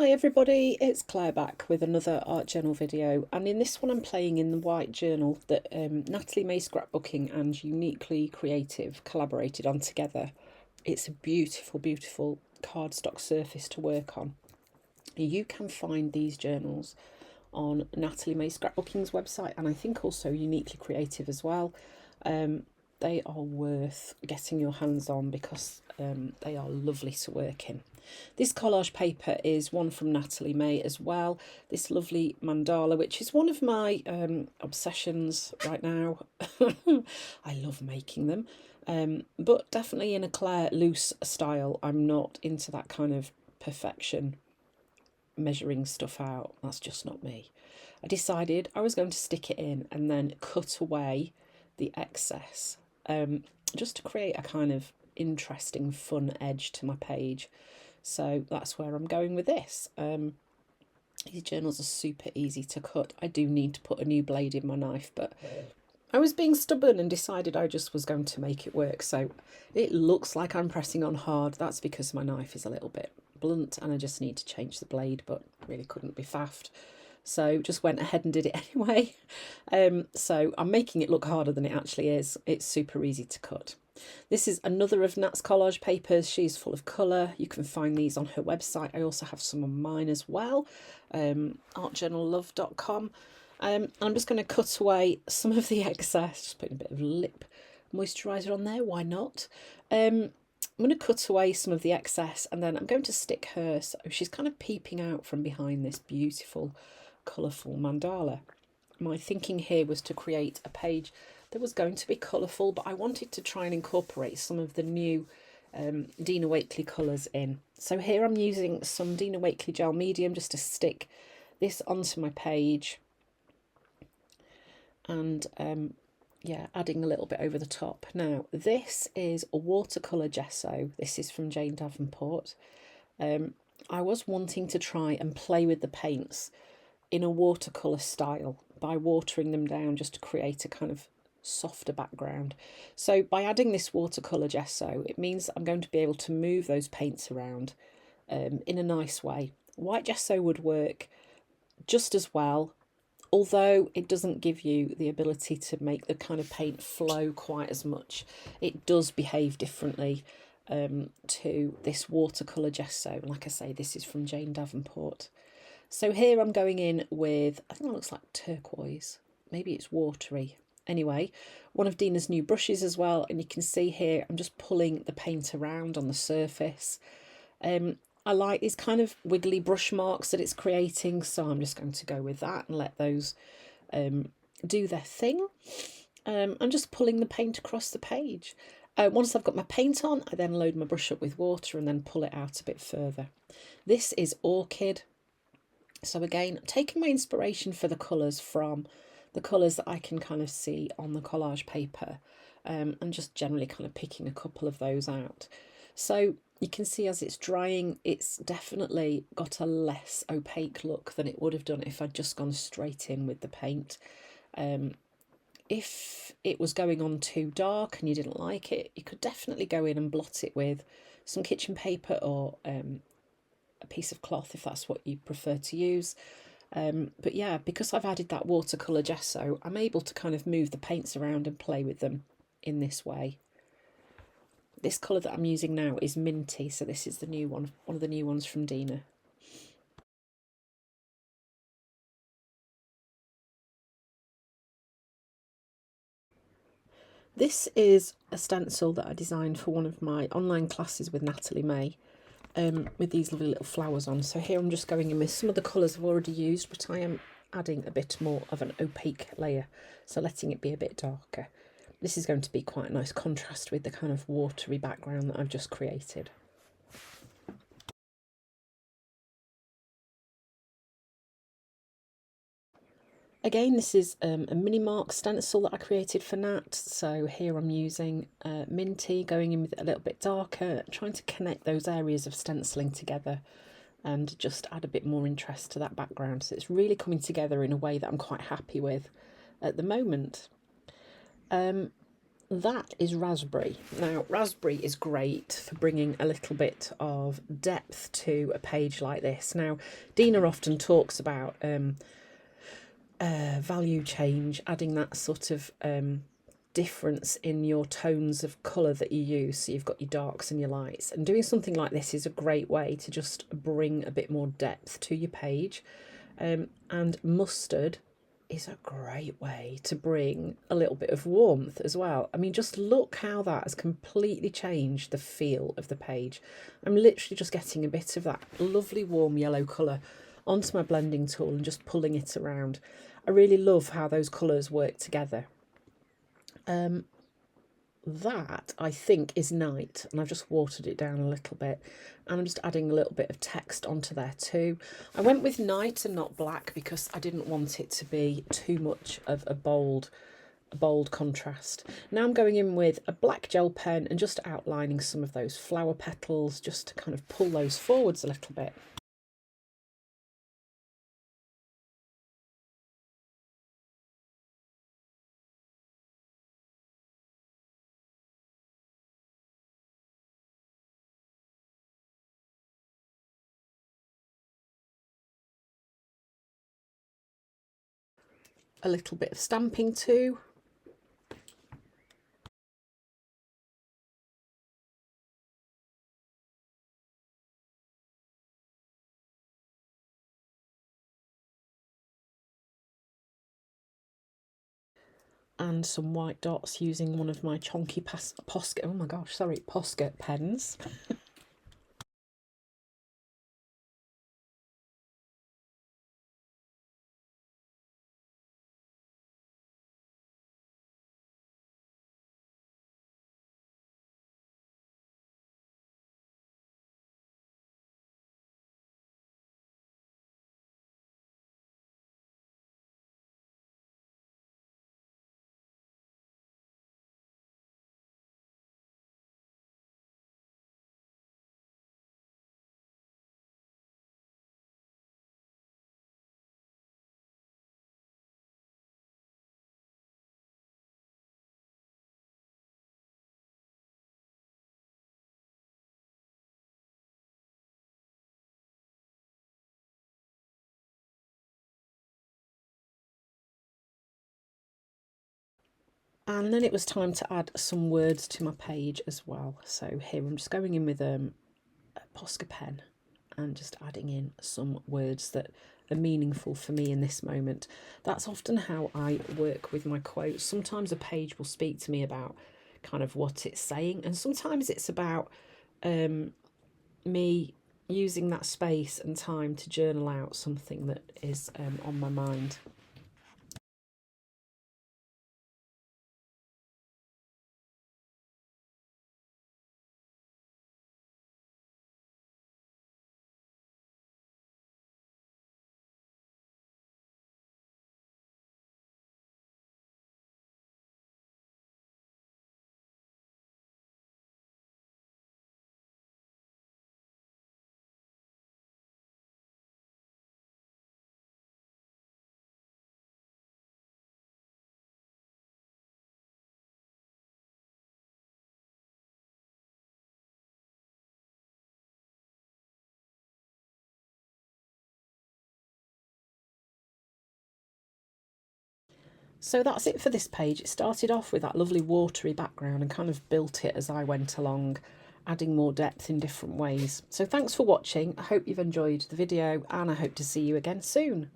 Hi everybody, it's Claire back with another art journal video, and in this one I'm playing in the white journal that Natalie May Scrapbooking and Uniquely Creative collaborated on together. It's a beautiful, beautiful cardstock surface to work on. You can find these journals on Natalie May Scrapbooking's website, and I think also Uniquely Creative as well. They are worth getting your hands on because they are lovely to work in. This collage paper is one from Natalie May as well. This lovely mandala, which is one of my obsessions right now. I love making them, but definitely in a Claire loose style. I'm not into that kind of perfection, measuring stuff out. That's just not me. I decided I was going to stick it in and then cut away the excess, just to create a kind of interesting, fun edge to my page. So that's where I'm going with this. These journals are super easy to cut. I do need to put a new blade in my knife, but I was being stubborn and decided I just was going to make it work. So it looks like I'm pressing on hard. That's because my knife is a little bit blunt and I just need to change the blade, but really couldn't be faffed. So just went ahead and did it anyway. So I'm making it look harder than it actually is. It's super easy to cut. This is another of Nat's collage papers. She's full of colour. You can find these on her website. I also have some on mine as well, artjournallove.com. I'm just going to cut away some of the excess, just putting a bit of lip moisturiser on there, why not? I'm going to cut away some of the excess, and then I'm going to stick her, so she's kind of peeping out from behind this beautiful colourful mandala. My thinking here was to create a page that was going to be colourful, but I wanted to try and incorporate some of the new Dina Wakley colours in. So here I'm using some Dina Wakley gel medium just to stick this onto my page, and yeah, adding a little bit over the top. Now this is a watercolour gesso. This is from Jane Davenport. I was wanting to try and play with the paints in a watercolour style by watering them down just to create a kind of softer background. So by adding this watercolour gesso, it means that I'm going to be able to move those paints around in a nice way. White gesso would work just as well, although it doesn't give you the ability to make the kind of paint flow quite as much. It does behave differently to this watercolour gesso. Like I say, this is from Jane Davenport. So here I'm going in with, I think it looks like turquoise, maybe it's watery. Anyway, one of Dina's new brushes as well, and you can see here I'm just pulling the paint around on the surface. I like these kind of wiggly brush marks that it's creating, so I'm just going to go with that and let those do their thing. I'm just pulling the paint across the page. Once I've got my paint on, I then load my brush up with water and then pull it out a bit further. This is Orchid. So again, taking my inspiration for the colours from the colours that I can kind of see on the collage paper, and just generally kind of picking a couple of those out. So you can see as it's drying, it's definitely got a less opaque look than it would have done if I'd just gone straight in with the paint. If it was going on too dark and you didn't like it, you could definitely go in and blot it with some kitchen paper or a piece of cloth if that's what you prefer to use. But yeah, because I've added that watercolour gesso, I'm able to kind of move the paints around and play with them in this way. This colour that I'm using now is Minty, so this is the new one of the new ones from Dina. This is a stencil that I designed for one of my online classes with Natalie May, with these lovely little flowers on. So here I'm just going in with some of the colours I've already used, but I am adding a bit more of an opaque layer, so letting it be a bit darker. This is going to be quite a nice contrast with the kind of watery background that I've just created. Again, this is a mini mark stencil that I created for Nat. So here I'm using Minty, going in with it a little bit darker, trying to connect those areas of stenciling together and just add a bit more interest to that background. So it's really coming together in a way that I'm quite happy with at the moment. that is raspberry. Now, raspberry is great for bringing a little bit of depth to a page like this. Now, Dina often talks about value change, adding that sort of difference in your tones of colour that you use. So you've got your darks and your lights. And doing something like this is a great way to just bring a bit more depth to your page. And mustard is a great way to bring a little bit of warmth as well. I mean, just look how that has completely changed the feel of the page. I'm literally just getting a bit of that lovely warm yellow colour onto my blending tool and just pulling it around. I really love how those colours work together. That I think is night, and I've just watered it down a little bit, and I'm just adding a little bit of text onto there too. I went with night and not black because I didn't want it to be too much of a bold contrast. Now I'm going in with a black gel pen and just outlining some of those flower petals, just to kind of pull those forwards a little bit. A little bit of stamping too. And some white dots using one of my chonky Posca pens. And then it was time to add some words to my page as well. So here I'm just going in with a Posca pen and just adding in some words that are meaningful for me in this moment. That's often how I work with my quotes. Sometimes a page will speak to me about kind of what it's saying, and sometimes it's about me using that space and time to journal out something that is on my mind. So that's it for this page. It started off with that lovely watery background and kind of built it as I went along, adding more depth in different ways. So thanks for watching. I hope you've enjoyed the video, and I hope to see you again soon.